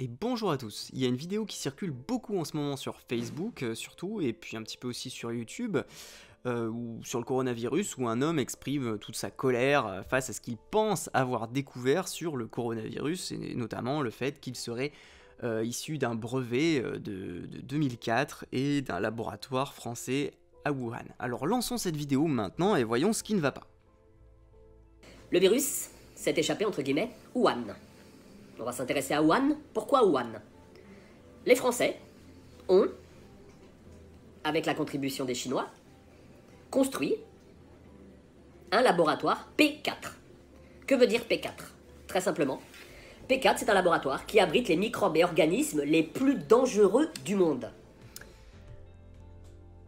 Et bonjour à tous, il y a une vidéo qui circule beaucoup en ce moment sur Facebook surtout, et puis un petit peu aussi sur YouTube, ou sur le coronavirus, où un homme exprime toute sa colère face à ce qu'il pense avoir découvert sur le coronavirus, et notamment le fait qu'il serait issu d'un brevet de 2004 et d'un laboratoire français à Wuhan. Alors lançons cette vidéo maintenant et voyons ce qui ne va pas. Le virus s'est échappé entre guillemets Wuhan. On va s'intéresser à Wuhan. Pourquoi Wuhan? Les Français ont, avec la contribution des Chinois, construit un laboratoire P4. Que veut dire P4? Très simplement, P4 c'est un laboratoire qui abrite les microbes et organismes les plus dangereux du monde.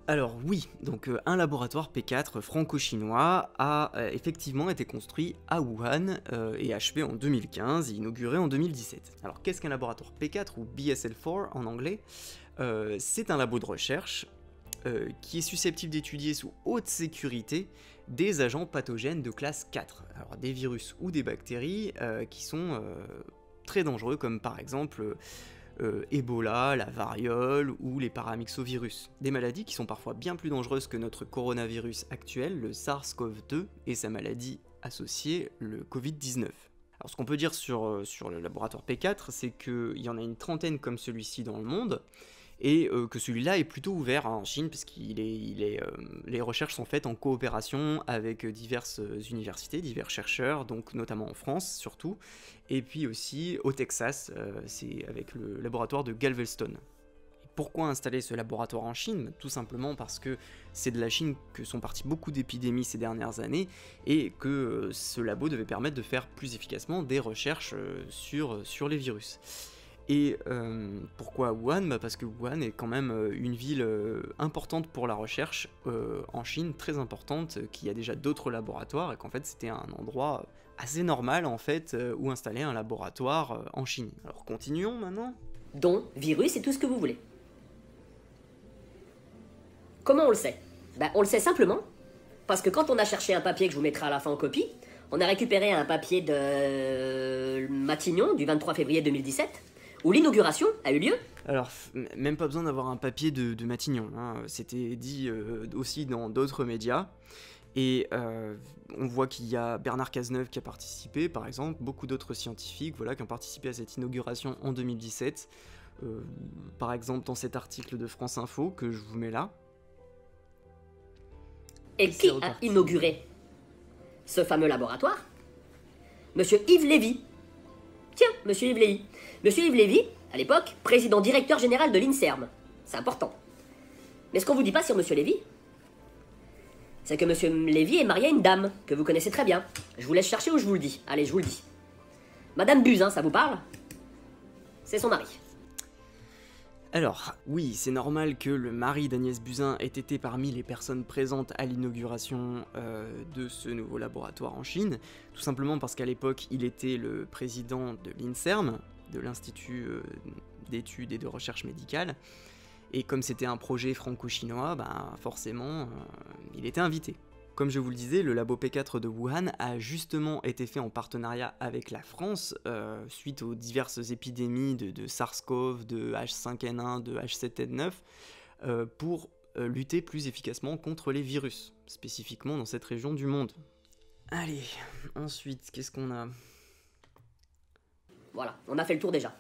Alors oui, donc un laboratoire P4 franco-chinois a effectivement été construit à Wuhan et achevé en 2015 et inauguré en 2017. Alors qu'est-ce qu'un laboratoire P4 ou BSL-4 en anglais? C'est un labo de recherche qui est susceptible d'étudier sous haute sécurité des agents pathogènes de classe 4, alors des virus ou des bactéries qui sont très dangereux comme par exemple Ebola, la variole ou les paramyxovirus. Des maladies qui sont parfois bien plus dangereuses que notre coronavirus actuel, le SARS-CoV-2, et sa maladie associée, le Covid-19. Alors ce qu'on peut dire sur le laboratoire P4, c'est qu'il y en a une trentaine comme celui-ci dans le monde, et que celui-là est plutôt ouvert en Chine, puisqu'il les recherches sont faites en coopération avec diverses universités, divers chercheurs, donc notamment en France surtout, et puis aussi au Texas, c'est avec le laboratoire de Galveston. Et pourquoi installer ce laboratoire en Chine? Tout simplement parce que c'est de la Chine que sont parties beaucoup d'épidémies ces dernières années, et que ce labo devait permettre de faire plus efficacement des recherches sur les virus. Et pourquoi Wuhan? Parce que Wuhan est quand même une ville importante pour la recherche en Chine, très importante, qu'il y a déjà d'autres laboratoires et qu'en fait c'était un endroit assez normal en fait où installer un laboratoire en Chine. Alors continuons maintenant. Dont virus et tout ce que vous voulez. Comment on le sait? On le sait simplement parce que quand on a cherché un papier que je vous mettrai à la fin en copie, on a récupéré un papier de Matignon du 23 février 2017 où l'inauguration a eu lieu. Alors, même pas besoin d'avoir un papier de Matignon, hein. C'était dit aussi dans d'autres médias, et on voit qu'il y a Bernard Cazeneuve qui a participé, par exemple, beaucoup d'autres scientifiques voilà, qui ont participé à cette inauguration en 2017, par exemple dans cet article de France Info que je vous mets là. Et qui a inauguré ce fameux laboratoire? Monsieur Yves Lévy. Tiens, Monsieur Yves Lévy. Monsieur Yves Lévy, à l'époque, président directeur général de l'INSERM. C'est important. Mais ce qu'on vous dit pas sur Monsieur Lévy, c'est que Monsieur Lévy est marié à une dame, que vous connaissez très bien. Je vous laisse chercher ou je vous le dis. Allez, je vous le dis. Madame Buzyn, ça vous parle? C'est son mari. Alors, oui, c'est normal que le mari d'Agnès Buzyn ait été parmi les personnes présentes à l'inauguration de ce nouveau laboratoire en Chine, tout simplement parce qu'à l'époque, il était le président de l'INSERM, de l'Institut d'études et de recherche médicale, et comme c'était un projet franco-chinois, forcément, il était invité. Comme je vous le disais, le labo P4 de Wuhan a justement été fait en partenariat avec la France suite aux diverses épidémies de SARS-CoV, de H5N1, de H7N9 pour lutter plus efficacement contre les virus, spécifiquement dans cette région du monde. Allez, ensuite, qu'est-ce qu'on a? Voilà, on a fait le tour déjà.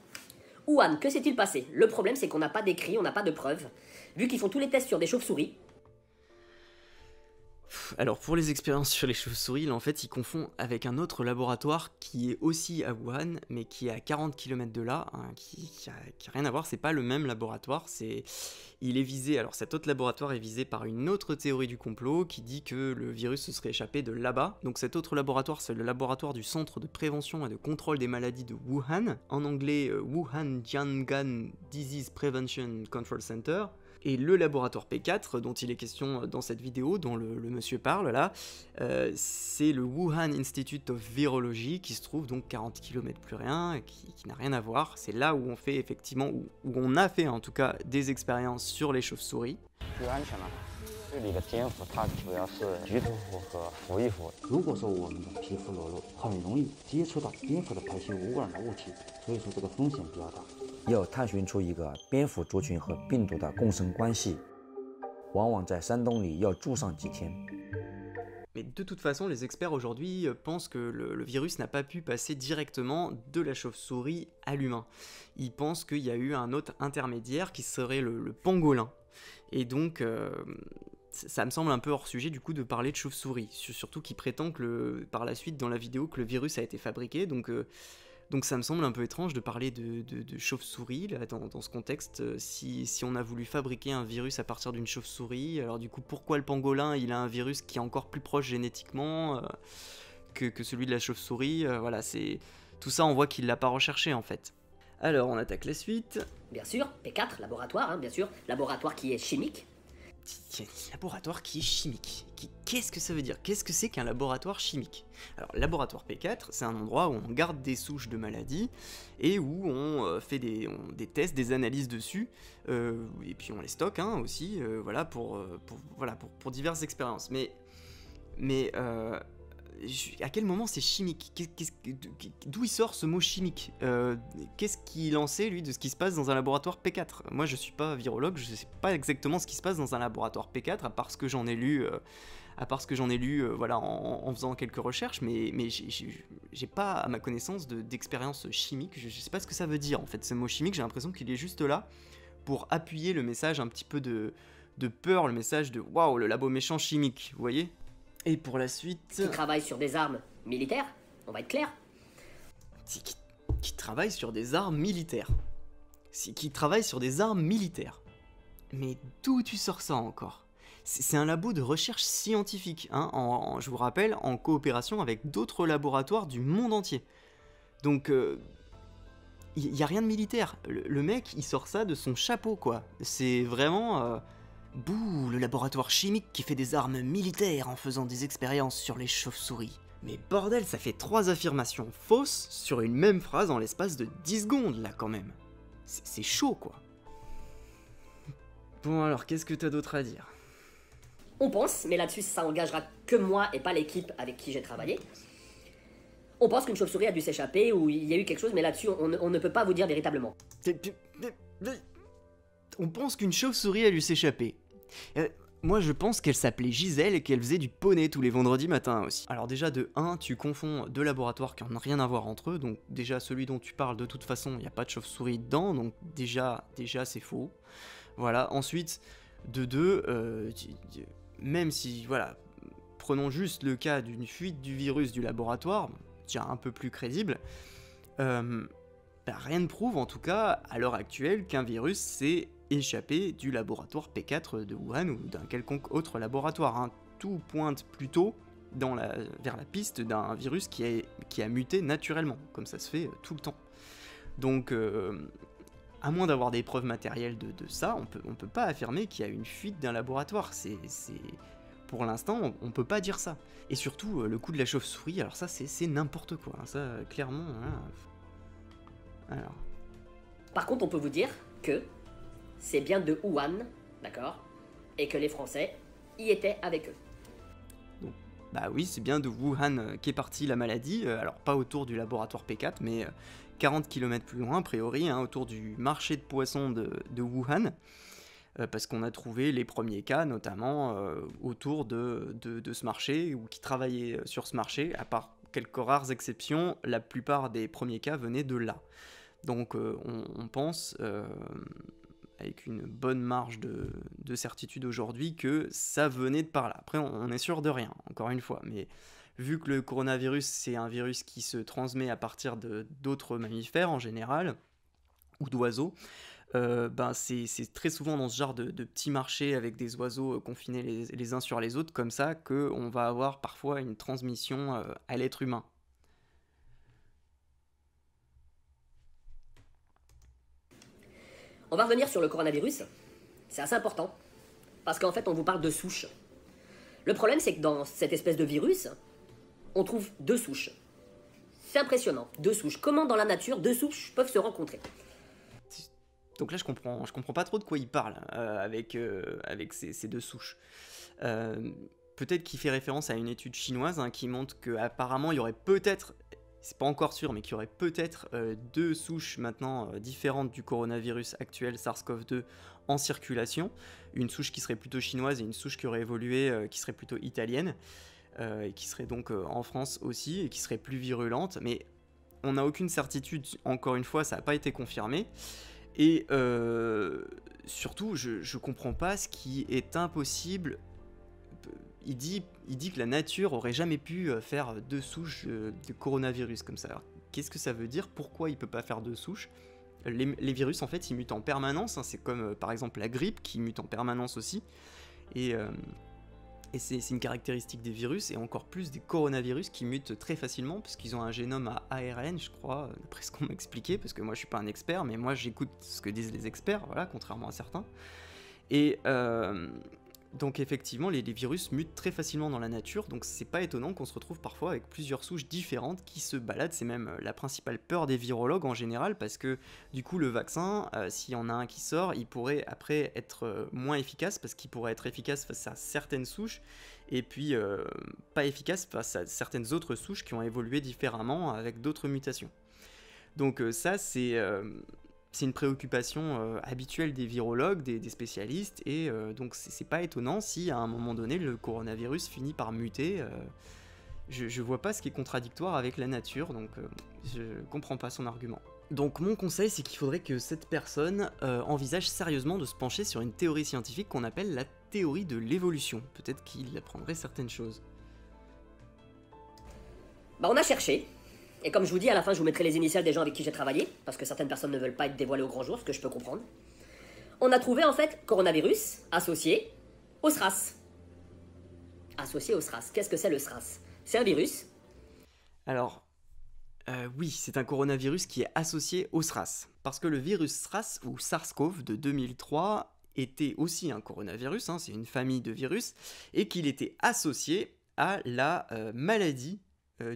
Wuhan, que s'est-il passé? Le problème, c'est qu'on n'a pas d'écrit, on n'a pas de preuves. Vu qu'ils font tous les tests sur des chauves-souris. Alors pour les expériences sur les chauves-souris, là en fait ils confondent avec un autre laboratoire qui est aussi à Wuhan, mais qui est à 40 km de là, hein, qui a rien à voir, c'est pas le même laboratoire, il est visé, alors cet autre laboratoire est visé par une autre théorie du complot qui dit que le virus se serait échappé de là-bas. Donc cet autre laboratoire, c'est le laboratoire du Centre de prévention et de contrôle des maladies de Wuhan, en anglais Wuhan Jiangan Disease Prevention Control Center. Et le laboratoire P4, dont il est question dans cette vidéo, dont le monsieur parle là, c'est le Wuhan Institute of Virology, qui se trouve donc 40 km plus rien, qui n'a rien à voir. C'est là où on fait effectivement, où on a fait en tout cas des expériences sur les chauves-souris. 这里的蝙蝠它主要是菊头蝠和蝠翼蝠。如果说我们的皮肤裸露，很容易接触到蝙蝠的排泄物味的物体，所以说这个风险比较大。要探寻出一个蝙蝠族群和病毒的共生关系，往往在山洞里要住上几天。 Mais de toute façon, les experts aujourd'hui pensent que le virus n'a pas pu passer directement de la chauve-souris à l'humain. Ils pensent qu'il y a eu un autre intermédiaire qui serait le pangolin. Et donc, ça me semble un peu hors sujet du coup de parler de chauve-souris. Surtout qu'il prétend que par la suite dans la vidéo que le virus a été fabriqué. Donc ça me semble un peu étrange de parler de chauve-souris là, dans ce contexte. Si on a voulu fabriquer un virus à partir d'une chauve-souris, alors du coup pourquoi le pangolin il a un virus qui est encore plus proche génétiquement que celui de la chauve-souris, voilà, c'est tout ça on voit qu'il l'a pas recherché en fait. Alors on attaque la suite. Bien sûr, P4, laboratoire, hein, bien sûr, laboratoire qui est chimique. Laboratoire qui est chimique. Qu'est-ce que ça veut dire? Qu'est-ce que c'est qu'un laboratoire chimique? Alors, laboratoire P4, c'est un endroit où on garde des souches de maladies et où on fait des tests, des analyses dessus, et puis on les stocke hein, aussi, voilà, pour diverses expériences. Mais à quel moment c'est chimique? D'où il sort ce mot chimique? Qu'est-ce qu'il en sait lui de ce qui se passe dans un laboratoire P4? Moi je suis pas virologue, je sais pas exactement ce qui se passe dans un laboratoire P4 à part ce que j'en ai lu, voilà, en faisant quelques recherches, mais j'ai pas à ma connaissance d'expérience chimique. Je sais pas ce que ça veut dire en fait ce mot chimique. J'ai l'impression qu'il est juste là pour appuyer le message un petit peu de peur, le message de waouh le labo méchant chimique, vous voyez? Et pour la suite... Qui travaille sur des armes militaires, on va être clair. Qui travaille sur des armes militaires. Qui travaille sur des armes militaires. Mais d'où tu sors ça encore? C'est un labo de recherche scientifique, hein, je vous rappelle, en coopération avec d'autres laboratoires du monde entier. Donc, il n'y a rien de militaire. Le mec, il sort ça de son chapeau, quoi. C'est vraiment... Bouh, le laboratoire chimique qui fait des armes militaires en faisant des expériences sur les chauves-souris. Mais bordel, ça fait 3 affirmations fausses sur une même phrase en l'espace de 10 secondes, là, quand même. C'est chaud, quoi. Bon, alors, qu'est-ce que t'as d'autre à dire? On pense, mais là-dessus ça engagera que moi et pas l'équipe avec qui j'ai travaillé. On pense qu'une chauve-souris a dû s'échapper ou il y a eu quelque chose, mais là-dessus on ne peut pas vous dire véritablement. On pense qu'une chauve-souris a dû s'échapper. Moi je pense qu'elle s'appelait Gisèle et qu'elle faisait du poney tous les vendredis matins aussi. Alors déjà de 1, tu confonds 2 laboratoires qui n'ont rien à voir entre eux, donc déjà celui dont tu parles de toute façon il n'y a pas de chauve-souris dedans, donc déjà c'est faux. Voilà, ensuite de 2, même si, voilà, prenons juste le cas d'une fuite du virus du laboratoire, déjà un peu plus crédible, rien ne prouve en tout cas à l'heure actuelle qu'un virus s'est échappé du laboratoire P4 de Wuhan ou d'un quelconque autre laboratoire, hein. Tout pointe plutôt vers la piste d'un virus qui a muté naturellement, comme ça se fait tout le temps. Donc, à moins d'avoir des preuves matérielles de ça, on peut pas affirmer qu'il y a une fuite d'un laboratoire. Pour l'instant, on peut pas dire ça. Et surtout, le coup de la chauve-souris, alors ça, c'est n'importe quoi. Hein, ça, clairement... Hein. Alors... Par contre, on peut vous dire que c'est bien de Wuhan, d'accord? Et que les Français y étaient avec eux. Donc, bah oui, c'est bien de Wuhan qu'est partie la maladie. Alors, pas autour du laboratoire P4, mais 40 km plus loin, a priori, hein, autour du marché de poissons de Wuhan. Parce qu'on a trouvé les premiers cas, notamment autour de ce marché, ou qui travaillaient sur ce marché, à part quelques rares exceptions, la plupart des premiers cas venaient de là. Donc on pense, avec une bonne marge de certitude aujourd'hui, que ça venait de par là. Après, on est sûr de rien, encore une fois, mais vu que le coronavirus, c'est un virus qui se transmet à partir d'autres mammifères en général, ou d'oiseaux, c'est très souvent dans ce genre de petits marchés avec des oiseaux confinés les uns sur les autres, comme ça, qu'on va avoir parfois une transmission à l'être humain. On va revenir sur le coronavirus. C'est assez important, parce qu'en fait on vous parle de souches. Le problème c'est que dans cette espèce de virus, on trouve 2 souches. C'est impressionnant, 2 souches. Comment dans la nature 2 souches peuvent se rencontrer? Donc là je comprends pas trop de quoi il parle avec ces 2 souches. Peut-être qu'il fait référence à une étude chinoise, hein, qui montre qu'apparemment il y aurait peut-être, c'est pas encore sûr, mais qu'il y aurait peut-être 2 souches maintenant différentes du coronavirus actuel SARS-CoV-2 en circulation. Une souche qui serait plutôt chinoise et une souche qui aurait évolué, qui serait plutôt italienne, et qui serait donc en France aussi, et qui serait plus virulente. Mais on n'a aucune certitude, encore une fois, ça n'a pas été confirmé. Et surtout, je comprends pas ce qui est impossible. Il dit que la nature aurait jamais pu faire 2 souches de coronavirus comme ça. Alors, qu'est-ce que ça veut dire? Pourquoi il peut pas faire 2 souches? Les virus, en fait, ils mutent en permanence. Hein. C'est comme, par exemple, la grippe qui mute en permanence aussi. Et c'est une caractéristique des virus, et encore plus des coronavirus qui mutent très facilement, parce qu'ils ont un génome à ARN, je crois, d'après ce qu'on m'a expliqué, parce que moi, je suis pas un expert, mais moi, j'écoute ce que disent les experts, voilà, contrairement à certains. Et donc effectivement, les virus mutent très facilement dans la nature, donc c'est pas étonnant qu'on se retrouve parfois avec plusieurs souches différentes qui se baladent. C'est même la principale peur des virologues en général, parce que du coup le vaccin, s'il y en a un qui sort, il pourrait après être moins efficace, parce qu'il pourrait être efficace face à certaines souches, et puis pas efficace face à certaines autres souches qui ont évolué différemment avec d'autres mutations. Donc ça c'est une préoccupation habituelle des virologues, des spécialistes, et donc c'est pas étonnant si à un moment donné le coronavirus finit par muter. Je vois pas ce qui est contradictoire avec la nature, donc je comprends pas son argument. Donc mon conseil, c'est qu'il faudrait que cette personne envisage sérieusement de se pencher sur une théorie scientifique qu'on appelle la théorie de l'évolution. Peut-être qu'il apprendrait certaines choses. Bah on a cherché. Et comme je vous dis, à la fin, je vous mettrai les initiales des gens avec qui j'ai travaillé, parce que certaines personnes ne veulent pas être dévoilées au grand jour, ce que je peux comprendre. On a trouvé en fait coronavirus associé au SRAS. Associé au SRAS. Qu'est-ce que c'est le SRAS? C'est un virus. Alors, oui, c'est un coronavirus qui est associé au SRAS. Parce que le virus SRAS, ou SARS-CoV de 2003, était aussi un coronavirus, hein, c'est une famille de virus, et qu'il était associé à la maladie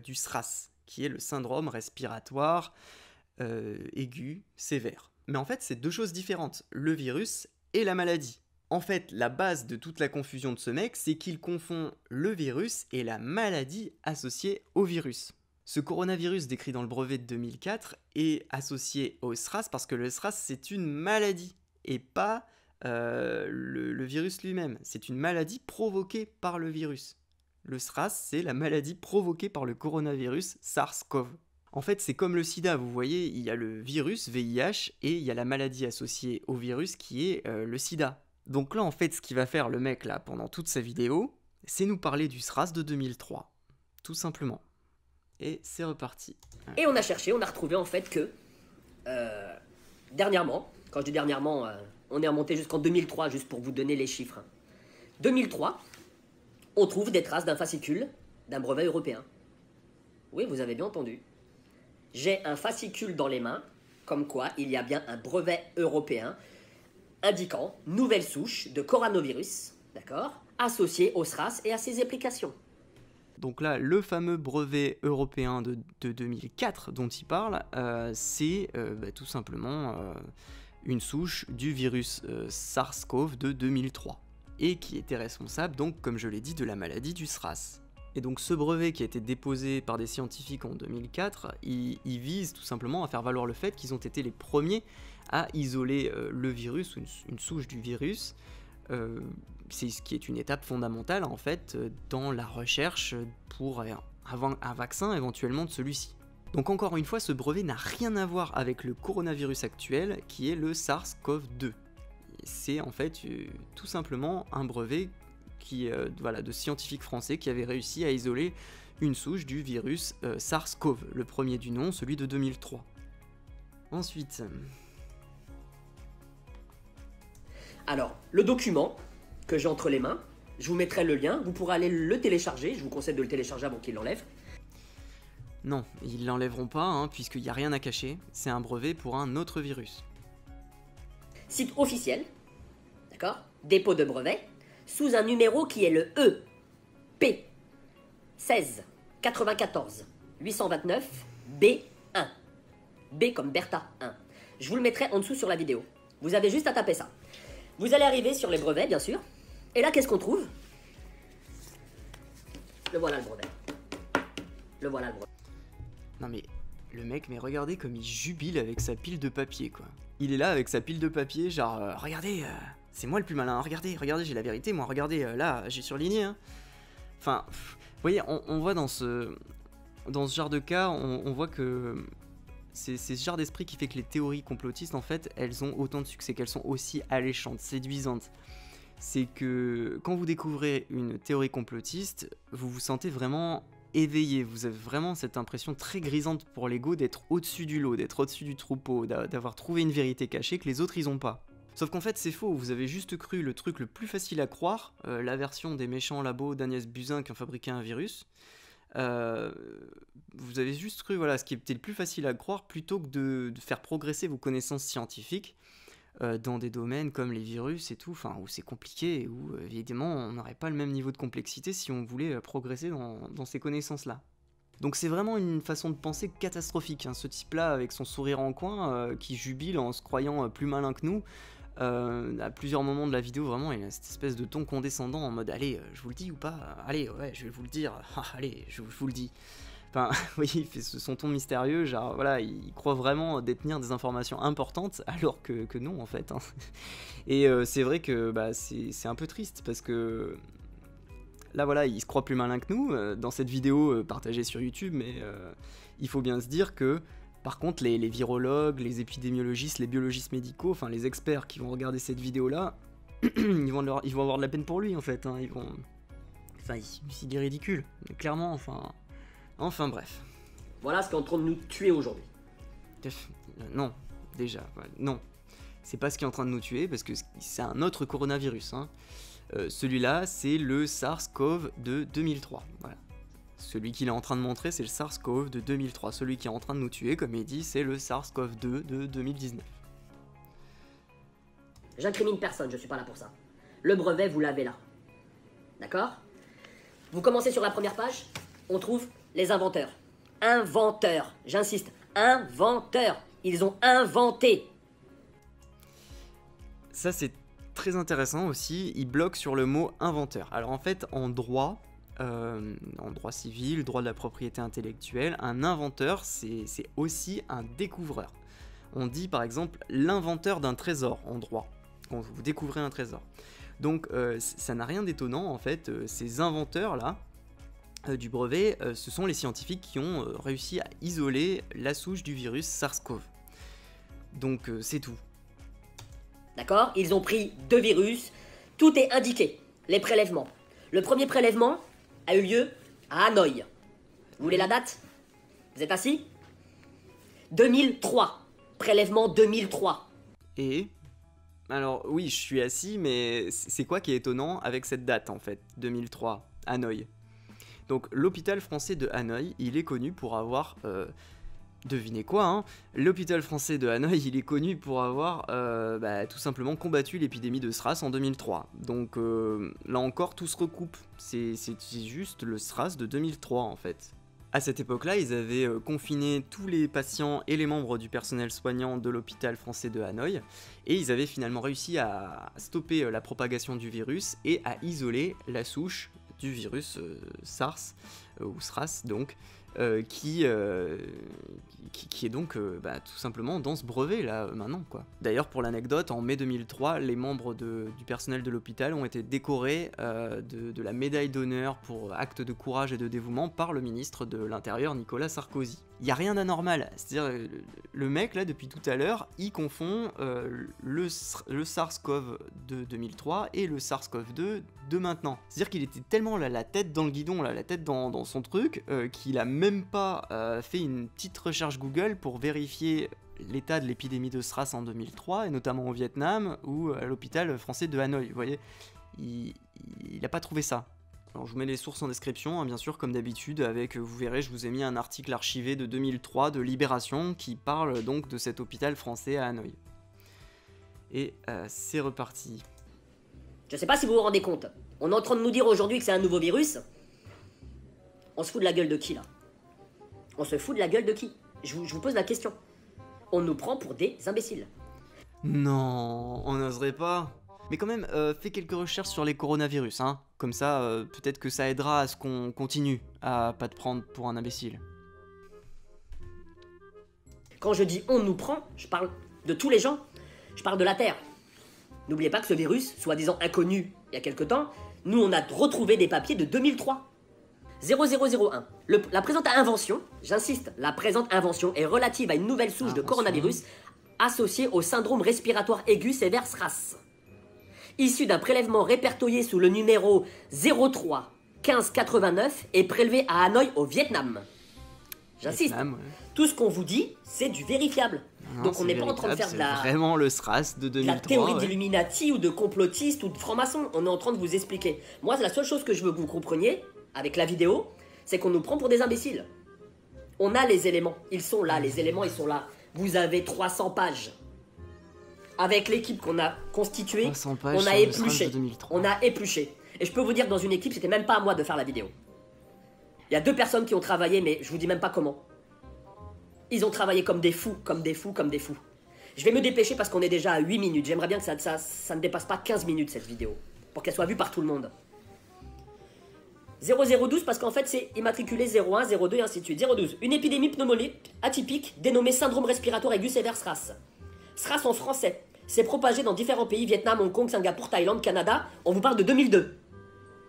du SRAS, qui est le syndrome respiratoire aigu sévère. Mais en fait, c'est 2 choses différentes, le virus et la maladie. En fait, la base de toute la confusion de ce mec, c'est qu'il confond le virus et la maladie associée au virus. Ce coronavirus décrit dans le brevet de 2004 est associé au SRAS parce que le SRAS, c'est une maladie et pas le virus lui-même. C'est une maladie provoquée par le virus. Le SRAS, c'est la maladie provoquée par le coronavirus SARS-CoV. En fait, c'est comme le sida, vous voyez, il y a le virus VIH et il y a la maladie associée au virus qui est le sida. Donc là, en fait, ce qu'il va faire le mec là pendant toute sa vidéo, c'est nous parler du SRAS de 2003. Tout simplement. Et c'est reparti. Et on a cherché, on a retrouvé en fait que dernièrement, quand je dis dernièrement, on est remonté jusqu'en 2003, juste pour vous donner les chiffres. 2003, on trouve des traces d'un fascicule d'un brevet européen. Oui, vous avez bien entendu. J'ai un fascicule dans les mains, comme quoi il y a bien un brevet européen indiquant nouvelle souche de coronavirus, d'accord, associée au SRAS et à ses applications. Donc là, le fameux brevet européen de 2004 dont il parle, c'est tout simplement une souche du virus SARS-CoV de 2003. Et qui était responsable, donc, comme je l'ai dit, de la maladie du SRAS. Et donc ce brevet qui a été déposé par des scientifiques en 2004, il vise tout simplement à faire valoir le fait qu'ils ont été les premiers à isoler le virus, ou une souche du virus. C'est ce qui est une étape fondamentale en fait dans la recherche pour un vaccin éventuellement de celui-ci. Donc encore une fois, ce brevet n'a rien à voir avec le coronavirus actuel qui est le SARS-CoV-2. C'est en fait tout simplement un brevet de scientifiques français qui avaient réussi à isoler une souche du virus SARS-CoV, le premier du nom, celui de 2003. Ensuite... Alors, le document que j'ai entre les mains, je vous mettrai le lien, vous pourrez aller le télécharger, je vous conseille de le télécharger avant qu'il l'enlève. Non, ils l'enlèveront pas, hein, puisqu'il n'y a rien à cacher, c'est un brevet pour un autre virus. Site officiel, d'accord, dépôt de brevet, sous un numéro qui est le EP 16 94 829 B1. B comme Bertha 1. Je vous le mettrai en dessous sur la vidéo. Vous avez juste à taper ça. Vous allez arriver sur les brevets, bien sûr. Et là, qu'est-ce qu'on trouve? Le voilà le brevet. Le voilà le brevet. Non mais, le mec, mais regardez comme il jubile avec sa pile de papier, quoi. Il est là avec sa pile de papier, genre, regardez, c'est moi le plus malin, regardez, j'ai la vérité, moi, regardez, là, j'ai surligné, hein. Enfin, vous voyez, on voit dans ce genre de cas, on voit que c'est ce genre d'esprit qui fait que les théories complotistes, en fait, elles ont autant de succès, qu'elles sont aussi alléchantes, séduisantes. C'est que quand vous découvrez une théorie complotiste, vous vous sentez vraiment éveillé, vous avez vraiment cette impression très grisante pour l'ego d'être au-dessus du lot, d'être au-dessus du troupeau, d'avoir trouvé une vérité cachée que les autres ils ont pas. Sauf qu'en fait c'est faux, vous avez juste cru le truc le plus facile à croire, la version des méchants labos d'Agnès Buzyn qui ont fabriqué un virus. Vous avez juste cru voilà, ce qui était le plus facile à croire plutôt que de faire progresser vos connaissances scientifiques dans des domaines comme les virus et tout, enfin où c'est compliqué et où évidemment on n'aurait pas le même niveau de complexité si on voulait progresser dans ces connaissances-là. Donc c'est vraiment une façon de penser catastrophique, hein, ce type-là avec son sourire en coin qui jubile en se croyant plus malin que nous. À plusieurs moments de la vidéo, vraiment, il a cette espèce de ton condescendant en mode allez, je vous le dis ou pas, allez, ouais, je vais vous le dire, allez, je vous le dis. Enfin, vous voyez, il fait son ton mystérieux, genre voilà, il croit vraiment détenir des informations importantes, alors que non en fait. Hein. Et c'est vrai que bah, c'est un peu triste parce que là voilà, il se croit plus malin que nous dans cette vidéo partagée sur YouTube, mais il faut bien se dire que par contre les virologues, les épidémiologistes, les biologistes médicaux, enfin les experts qui vont regarder cette vidéo là, ils vont avoir de la peine pour lui en fait. Hein. Enfin, il est ridicule, clairement, Enfin bref. Voilà ce qui est en train de nous tuer aujourd'hui. Non, déjà, non. C'est pas ce qui est en train de nous tuer, parce que c'est un autre coronavirus. Hein. Celui-là, c'est le SARS-CoV de 2003. Voilà. Celui qu'il est en train de montrer, c'est le SARS-CoV de 2003. Celui qui est en train de nous tuer, comme il dit, c'est le SARS-CoV-2 de 2019. J'incrimine personne, je suis pas là pour ça. Le brevet, vous l'avez là. D'accord? Vous commencez sur la première page, on trouve les inventeurs. Inventeurs, j'insiste, inventeurs. Ils ont inventé. Ça, c'est très intéressant aussi. Il bloque sur le mot inventeur. Alors en fait, en droit civil, droit de la propriété intellectuelle, un inventeur, c'est aussi un découvreur. On dit par exemple l'inventeur d'un trésor en droit, quand vous découvrez un trésor. Donc ça n'a rien d'étonnant en fait, ces inventeurs-là, du brevet, ce sont les scientifiques qui ont réussi à isoler la souche du virus SARS-CoV. Donc c'est tout. D'accord? Ils ont pris 2 virus, tout est indiqué, les prélèvements. Le premier prélèvement a eu lieu à Hanoï. Vous voulez la date? Vous êtes assis? 2003, prélèvement 2003. Et alors oui, je suis assis, mais c'est quoi qui est étonnant avec cette date en fait, 2003, Hanoï? Donc l'hôpital français de Hanoï, il est connu pour avoir, devinez quoi, hein, l'hôpital français de Hanoï, il est connu pour avoir tout simplement combattu l'épidémie de SRAS en 2003. Donc là encore, tout se recoupe, c'est juste le SRAS de 2003 en fait. À cette époque-là, ils avaient confiné tous les patients et les membres du personnel soignant de l'hôpital français de Hanoï, et ils avaient finalement réussi à stopper la propagation du virus et à isoler la souche du virus SARS, ou SRAS donc, qui est donc tout simplement dans ce brevet là maintenant quoi. D'ailleurs pour l'anecdote, en mai 2003, les membres du personnel de l'hôpital ont été décorés de la médaille d'honneur pour acte de courage et de dévouement par le ministre de l'Intérieur Nicolas Sarkozy. Il n'y a rien d'anormal, c'est-à-dire le mec là depuis tout à l'heure, il confond le SARS-CoV de 2003 et le SARS-CoV-2 de maintenant. C'est-à-dire qu'il était tellement la tête dans le guidon, la tête dans son truc, qu'il a même pas fait une petite recherche Google pour vérifier l'état de l'épidémie de SRAS en 2003, et notamment au Vietnam ou à l'hôpital français de Hanoï. Vous voyez, il n'a pas trouvé ça. Alors je vous mets les sources en description, hein, bien sûr, comme d'habitude, avec, vous verrez, je vous ai mis un article archivé de 2003 de Libération qui parle donc de cet hôpital français à Hanoï. Et c'est reparti. Je sais pas si vous vous rendez compte, on est en train de nous dire aujourd'hui que c'est un nouveau virus. On se fout de la gueule de qui là? On se fout de la gueule de qui? Je vous pose la question. On nous prend pour des imbéciles. Non, on n'oserait pas. Mais quand même, fais quelques recherches sur les coronavirus, hein. Comme ça, peut-être que ça aidera à ce qu'on continue à pas te prendre pour un imbécile. Quand je dis on nous prend, je parle de tous les gens, je parle de la Terre. N'oubliez pas que ce virus, soi-disant inconnu il y a quelque temps, nous on a retrouvé des papiers de 2003. 0001. La présente invention, j'insiste, la présente invention est relative à une nouvelle souche de coronavirus associée au syndrome respiratoire aigu sévère SRAS. Issu d'un prélèvement répertorié sous le numéro 03 1589 et prélevé à Hanoï au Vietnam. J'insiste, tout ce qu'on vous dit, c'est du vérifiable. Non, donc on n'est pas en train de faire de la... vraiment le SRAS de 2003. La théorie d'Illuminati ou de complotiste ou de franc-maçon. On est en train de vous expliquer. Moi, la seule chose que je veux que vous compreniez, avec la vidéo, c'est qu'on nous prend pour des imbéciles. On a les éléments. Ils sont là, les éléments, ils sont là. Vous avez 300 pages. Avec l'équipe qu'on a constituée, on a épluché. On a épluché. Et je peux vous dire que dans une équipe, c'était même pas à moi de faire la vidéo. Il y a 2 personnes qui ont travaillé, mais je vous dis même pas comment. Ils ont travaillé comme des fous, comme des fous, comme des fous. Je vais me dépêcher parce qu'on est déjà à 8 minutes. J'aimerais bien que ça ne dépasse pas 15 minutes cette vidéo. Pour qu'elle soit vue par tout le monde. 0012 parce qu'en fait c'est immatriculé 01, 02 et ainsi de suite. 012. Une épidémie pneumonique atypique dénommée syndrome respiratoire aigu sévère SRAS. SRAS en français. C'est propagé dans différents pays, Vietnam, Hong Kong, Singapour, Thaïlande, Canada. On vous parle de 2002.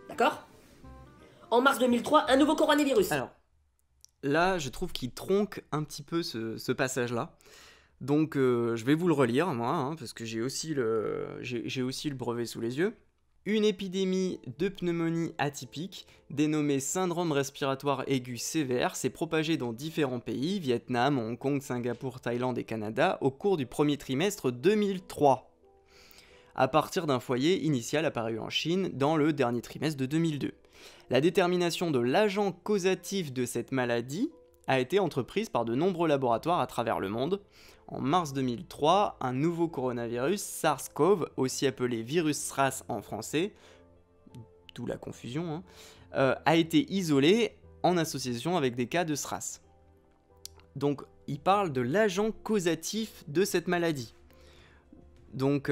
D'accord? En mars 2003, un nouveau coronavirus. Alors, là, je trouve qu'il tronque un petit peu ce passage-là. Donc, je vais vous le relire, moi, hein, parce que j'ai aussi le brevet sous les yeux. Une épidémie de pneumonie atypique, dénommée syndrome respiratoire aigu sévère, s'est propagée dans différents pays, Vietnam, Hong Kong, Singapour, Thaïlande et Canada, au cours du premier trimestre 2003, à partir d'un foyer initial apparu en Chine dans le dernier trimestre de 2002. La détermination de l'agent causatif de cette maladie a été entreprise par de nombreux laboratoires à travers le monde. En mars 2003, un nouveau coronavirus, SARS-CoV, aussi appelé virus SRAS en français, d'où la confusion, a été isolé en association avec des cas de SRAS. Donc, il parle de l'agent causatif de cette maladie. Donc,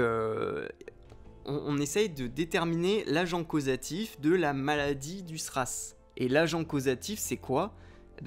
on essaye de déterminer l'agent causatif de la maladie du SRAS. Et l'agent causatif, c'est quoi ?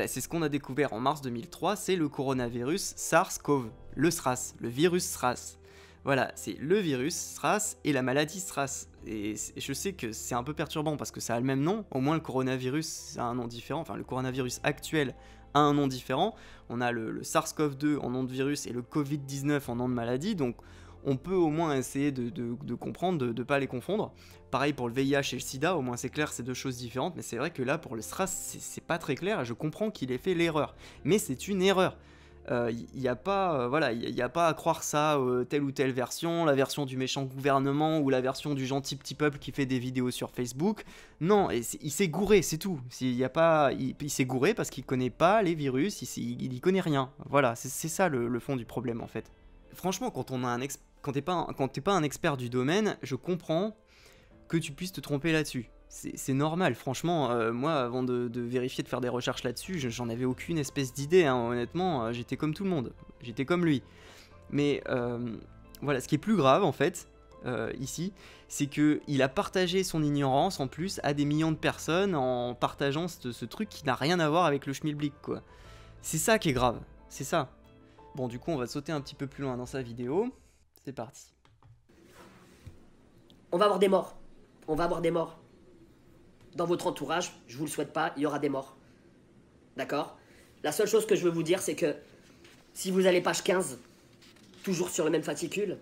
C'est ce qu'on a découvert en mars 2003, c'est le coronavirus SARS-CoV, le SRAS, le virus SRAS. Voilà, c'est le virus SRAS et la maladie SRAS. Et je sais que c'est un peu perturbant parce que ça a le même nom, au moins le coronavirus a un nom différent, enfin le coronavirus actuel a un nom différent. On a le SARS-CoV-2 en nom de virus et le Covid-19 en nom de maladie, donc on peut au moins essayer de comprendre, de ne pas les confondre. Pareil pour le VIH et le SIDA, au moins c'est clair, c'est 2 choses différentes, mais c'est vrai que là, pour le SRAS, c'est pas très clair, et je comprends qu'il ait fait l'erreur. Mais c'est une erreur. Il n'y a pas à croire ça, telle ou telle version, la version du méchant gouvernement, ou la version du gentil petit peuple qui fait des vidéos sur Facebook. Non, il s'est gouré, c'est tout. Il s'est gouré parce qu'il connaît pas les virus, il y connaît rien. Voilà, c'est ça le fond du problème, en fait. Franchement, quand t'es pas un expert du domaine, je comprends que tu puisses te tromper là-dessus. C'est normal, franchement, moi, avant de vérifier, de faire des recherches là-dessus, j'en avais aucune espèce d'idée, hein, honnêtement, j'étais comme tout le monde, j'étais comme lui. Mais voilà, ce qui est plus grave, en fait, ici, c'est qu'il a partagé son ignorance, en plus, à des millions de personnes, en partageant ce truc qui n'a rien à voir avec le schmilblick, quoi. C'est ça qui est grave, c'est ça. Bon, du coup, on va sauter un petit peu plus loin dans sa vidéo. C'est parti. On va avoir des morts. On va avoir des morts. Dans votre entourage, je vous le souhaite pas, il y aura des morts. D'accord? La seule chose que je veux vous dire, c'est que si vous allez page 15, toujours sur le même fascicule,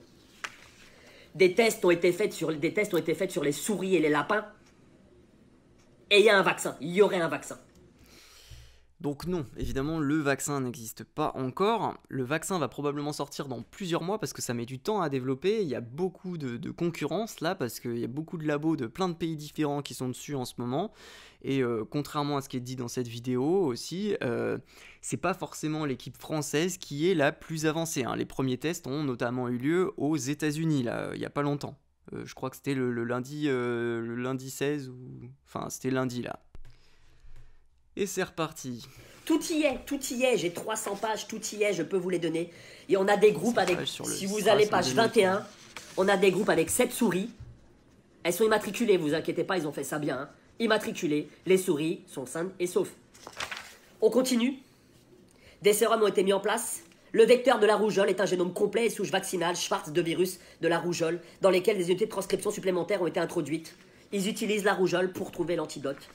des tests ont été faits sur les souris et les lapins, et il y a un vaccin. Il y aurait un vaccin. Donc non, évidemment, le vaccin n'existe pas encore. Le vaccin va probablement sortir dans plusieurs mois parce que ça met du temps à développer. Il y a beaucoup de concurrence là parce qu'il y a beaucoup de labos de plein de pays différents qui sont dessus en ce moment. Et contrairement à ce qui est dit dans cette vidéo aussi, c'est pas forcément l'équipe française qui est la plus avancée, hein. Les premiers tests ont notamment eu lieu aux États-Unis là, il y a pas longtemps. Je crois que c'était le lundi 16 ou... Enfin, c'était lundi là. Et c'est reparti. Tout y est, j'ai 300 pages, tout y est, je peux vous les donner. Et on a des groupes avec, si vous allez page 21, on a des groupes avec 7 souris. Elles sont immatriculées, vous inquiétez pas, ils ont fait ça bien. Hein. Immatriculées, les souris sont saines et saufs. On continue. Des sérums ont été mis en place. Le vecteur de la rougeole est un génome complet et souche vaccinale Schwartz de virus de la rougeole, dans lesquels des unités de transcription supplémentaires ont été introduites. Ils utilisent la rougeole pour trouver l'antidote.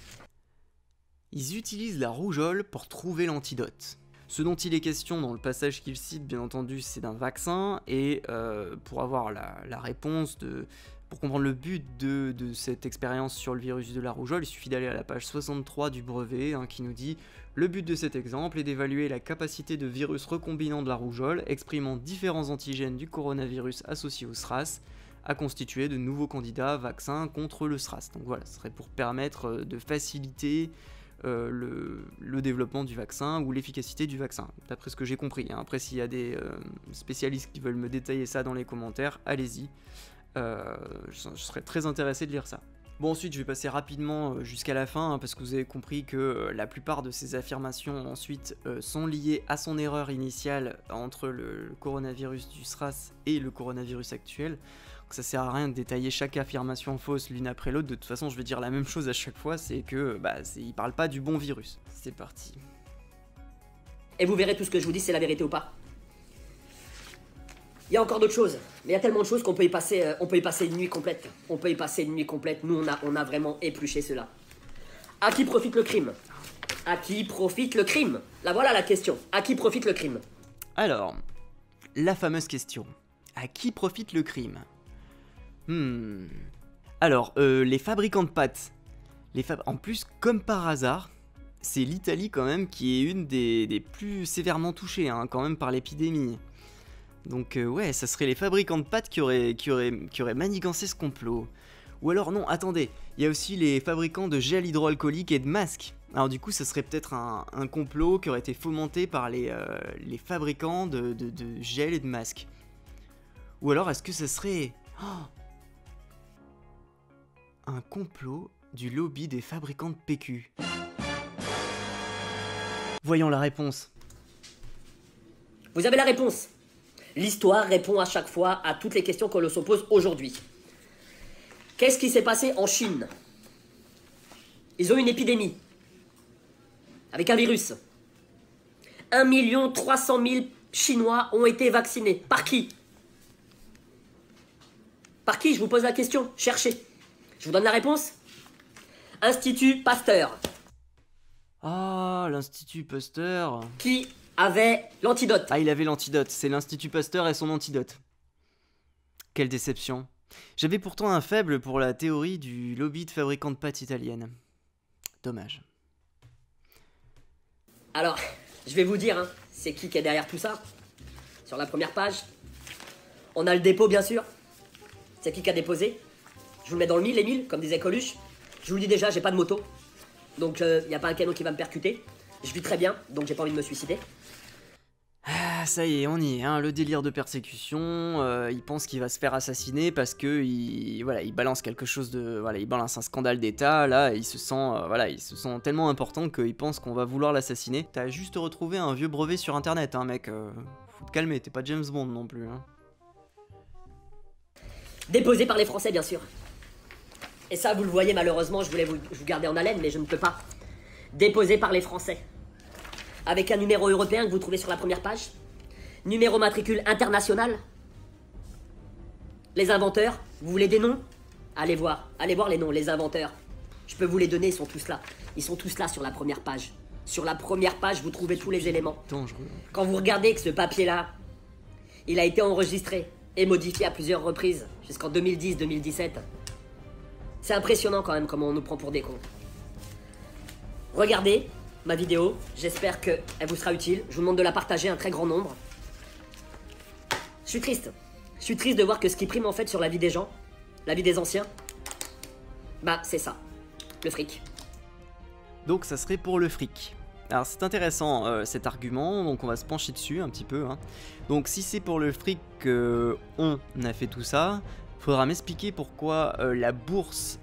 Ils utilisent la rougeole pour trouver l'antidote. Ce dont il est question dans le passage qu'il cite, bien entendu, c'est d'un vaccin, et pour avoir la réponse, pour comprendre le but de cette expérience sur le virus de la rougeole, il suffit d'aller à la page 63 du brevet, qui nous dit « Le but de cet exemple est d'évaluer la capacité de virus recombinant de la rougeole, exprimant différents antigènes du coronavirus associés au SRAS, à constituer de nouveaux candidats vaccins contre le SRAS. » Donc voilà, ce serait pour permettre de faciliter le développement du vaccin ou l'efficacité du vaccin, d'après ce que j'ai compris. Après, s'il y a des spécialistes qui veulent me détailler ça dans les commentaires, allez-y. Je serais très intéressé de lire ça. Bon, ensuite, je vais passer rapidement jusqu'à la fin, parce que vous avez compris que la plupart de ces affirmations, ensuite, sont liées à son erreur initiale entre le coronavirus du SRAS et le coronavirus actuel. Donc ça sert à rien de détailler chaque affirmation fausse l'une après l'autre. De toute façon, je vais dire la même chose à chaque fois, c'est que il parle pas du bon virus. C'est parti. Et vous verrez tout ce que je vous dis, c'est la vérité ou pas. Il y a encore d'autres choses, mais il y a tellement de choses qu'on peut y passer, une nuit complète. On peut y passer une nuit complète. Nous, on a vraiment épluché cela. À qui profite le crime? À qui profite le crime? Là, voilà la question. À qui profite le crime? Alors, la fameuse question. À qui profite le crime? Alors, les fabricants de pâtes. En plus, comme par hasard, c'est l'Italie quand même qui est une des plus sévèrement touchées, quand même, par l'épidémie. Donc ouais, ça serait les fabricants de pâtes qui auraient manigancé ce complot. Ou alors non, attendez, il y a aussi les fabricants de gel hydroalcoolique et de masques. Alors du coup, ça serait peut-être un complot qui aurait été fomenté par les fabricants de gel et de masques. Ou alors est-ce que ça serait un complot du lobby des fabricants de PQ? Voyons la réponse. Vous avez la réponse. L'histoire répond à chaque fois à toutes les questions qu'on se pose aujourd'hui. Qu'est-ce qui s'est passé en Chine? Ils ont une épidémie. Avec un virus. 1 300 000 Chinois ont été vaccinés. Par qui? Par qui? Je vous pose la question. Cherchez. Je vous donne la réponse. Institut Pasteur. Ah, l'Institut Pasteur. Qui avait l'antidote. Ah, il avait l'antidote. C'est l'Institut Pasteur et son antidote. Quelle déception. J'avais pourtant un faible pour la théorie du lobby de fabricants de pâtes italiennes. Dommage. Alors, je vais vous dire, c'est qui est derrière tout ça. Sur la première page, on a le dépôt, bien sûr. C'est qui a déposé. Je vous le mets dans le mille, les mille, comme disait Coluche. Je vous le dis déjà, j'ai pas de moto. Donc, il n'y a pas un canon qui va me percuter. Je vis très bien, donc j'ai pas envie de me suicider. Ah, ça y est, on y est, le délire de persécution, il pense qu'il va se faire assassiner parce que il balance quelque chose de... il balance un scandale d'état, là, il se sent tellement important qu'il pense qu'on va vouloir l'assassiner. T'as juste retrouvé un vieux brevet sur internet, mec, faut te calmer, t'es pas James Bond non plus, Déposé par les Français, bien sûr. Et ça, vous le voyez, malheureusement, je voulais vous garder en haleine, mais je ne peux pas. Déposé par les Français. Avec un numéro européen que vous trouvez sur la première page. Numéro matricule international. Les inventeurs, vous voulez des noms? Allez voir les noms, les inventeurs. Je peux vous les donner, ils sont tous là. Ils sont tous là sur la première page. Sur la première page, vous trouvez tous les éléments. Dangereux. Quand vous regardez que ce papier-là, il a été enregistré et modifié à plusieurs reprises, jusqu'en 2010-2017. C'est impressionnant quand même comment on nous prend pour des cons. Regardez ma vidéo, j'espère qu'elle vous sera utile. Je vous demande de la partager un très grand nombre. Je suis triste. Je suis triste de voir que ce qui prime en fait sur la vie des gens, la vie des anciens, c'est ça, le fric. Donc ça serait pour le fric. Alors c'est intéressant cet argument, donc on va se pencher dessus un petit peu. Donc si c'est pour le fric qu'on a fait tout ça, faudra m'expliquer pourquoi la bourse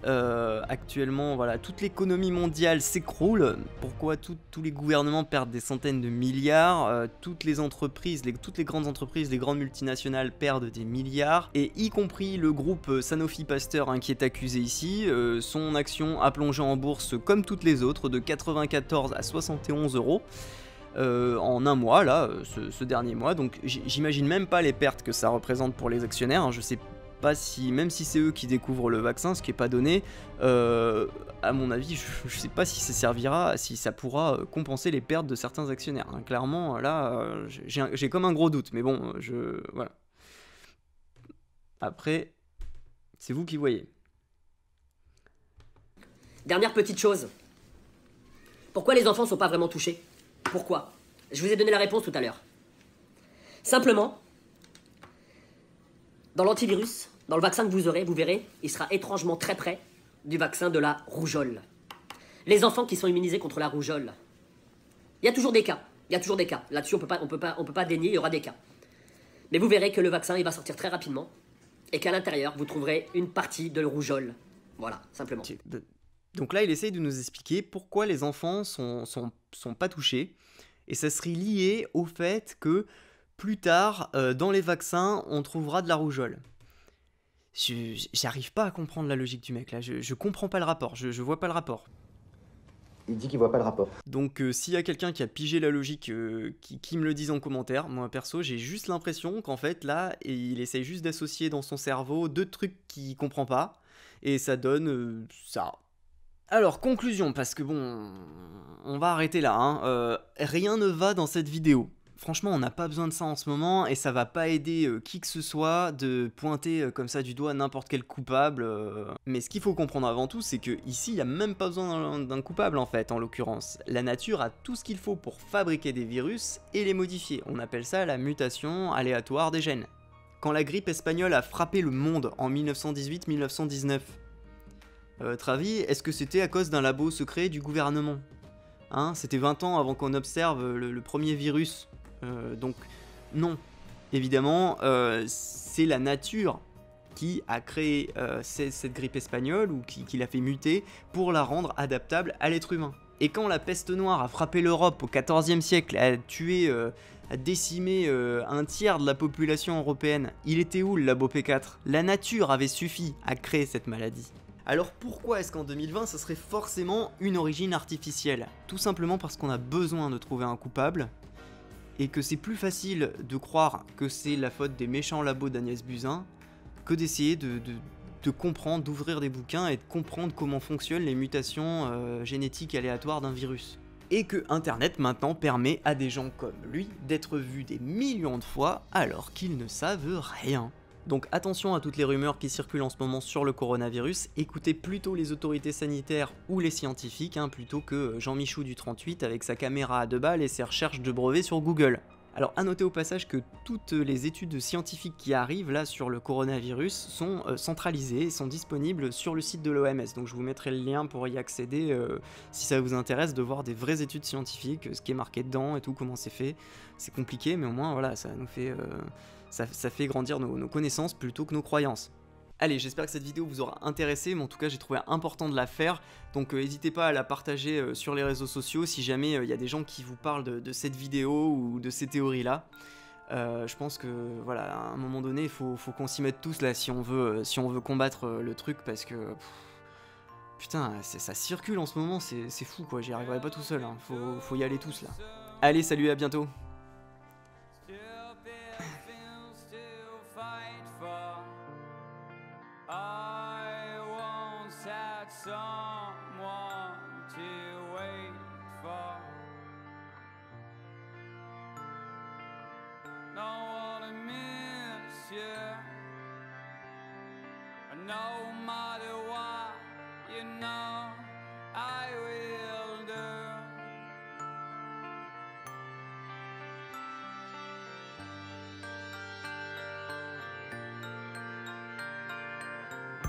actuellement, toute l'économie mondiale s'écroule, pourquoi tous les gouvernements perdent des centaines de milliards, toutes les entreprises, toutes les grandes entreprises, les grandes multinationales perdent des milliards, et y compris le groupe Sanofi Pasteur qui est accusé ici, son action a plongé en bourse comme toutes les autres de 94 à 71 euros. en un mois, là, ce dernier mois. Donc j'imagine même pas les pertes que ça représente pour les actionnaires, hein. Je sais pas si, même si c'est eux qui découvrent le vaccin, ce qui est pas donné, à mon avis, je sais pas si ça servira, si ça pourra compenser les pertes de certains actionnaires, hein. Clairement, là, j'ai comme un gros doute, mais bon, voilà. Après, c'est vous qui voyez. Dernière petite chose. Pourquoi les enfants sont pas vraiment touchés? Pourquoi? Je vous ai donné la réponse tout à l'heure. Simplement, dans l'antivirus, dans le vaccin que vous aurez, vous verrez, il sera étrangement très près du vaccin de la rougeole. Les enfants qui sont immunisés contre la rougeole, il y a toujours des cas. Il y a toujours des cas. Là-dessus, on peut pas dénier, il y aura des cas. Mais vous verrez que le vaccin, il va sortir très rapidement et qu'à l'intérieur, vous trouverez une partie de rougeole. Voilà, simplement. Donc là, il essaye de nous expliquer pourquoi les enfants sont pas touchés. Et ça serait lié au fait que plus tard, dans les vaccins, on trouvera de la rougeole. J'arrive pas à comprendre la logique du mec là, je comprends pas le rapport, je vois pas le rapport. Il dit qu'il voit pas le rapport. Donc s'il y a quelqu'un qui a pigé la logique, qui me le dise en commentaire. Moi perso, j'ai juste l'impression qu'en fait là, il essaye juste d'associer dans son cerveau deux trucs qu'il comprend pas, et ça donne ça. Alors conclusion, parce que bon, on va arrêter là, hein. Rien ne va dans cette vidéo. Franchement, on n'a pas besoin de ça en ce moment, et ça va pas aider qui que ce soit de pointer comme ça du doigt n'importe quel coupable. Mais ce qu'il faut comprendre avant tout, c'est que ici, il n'y a même pas besoin d'un coupable en fait, en l'occurrence. La nature a tout ce qu'il faut pour fabriquer des virus et les modifier. On appelle ça la mutation aléatoire des gènes. Quand la grippe espagnole a frappé le monde en 1918-1919, votre avis, est-ce que c'était à cause d'un labo secret du gouvernement? Hein, c'était 20 ans avant qu'on observe le premier virus. Donc non, évidemment, c'est la nature qui a créé cette grippe espagnole, ou qui l'a fait muter pour la rendre adaptable à l'être humain. Et quand la peste noire a frappé l'Europe au XIVe siècle, a tué, a décimé un tiers de la population européenne, il était où le labo P4? La nature avait suffi à créer cette maladie. Alors pourquoi est-ce qu'en 2020 ça serait forcément une origine artificielle? Tout simplement parce qu'on a besoin de trouver un coupable, et que c'est plus facile de croire que c'est la faute des méchants labos d'Agnès Buzyn que d'essayer de comprendre, d'ouvrir des bouquins et de comprendre comment fonctionnent les mutations génétiques aléatoires d'un virus. Et que Internet maintenant permet à des gens comme lui d'être vus des millions de fois alors qu'ils ne savent rien. Donc attention à toutes les rumeurs qui circulent en ce moment sur le coronavirus, écoutez plutôt les autorités sanitaires ou les scientifiques, hein, plutôt que Jean-Michou du 38 avec sa caméra à 2 balles et ses recherches de brevets sur Google. Alors à noter au passage que toutes les études scientifiques qui arrivent là sur le coronavirus sont centralisées et sont disponibles sur le site de l'OMS, donc je vous mettrai le lien pour y accéder si ça vous intéresse de voir des vraies études scientifiques, ce qui est marqué dedans et tout, comment c'est fait. C'est compliqué mais au moins voilà, ça nous fait... Ça fait grandir nos connaissances plutôt que nos croyances. Allez, j'espère que cette vidéo vous aura intéressé, mais en tout cas j'ai trouvé important de la faire, donc n'hésitez pas à la partager sur les réseaux sociaux si jamais il y a des gens qui vous parlent de cette vidéo ou de ces théories-là. Je pense que voilà, à un moment donné, il faut qu'on s'y mette tous là si on veut combattre le truc, parce que... putain, ça circule en ce moment, c'est fou quoi, j'y arriverai pas tout seul, hein. Faut y aller tous là. Allez, salut, à bientôt. Someone to wait for. Don't wanna miss you. No matter what.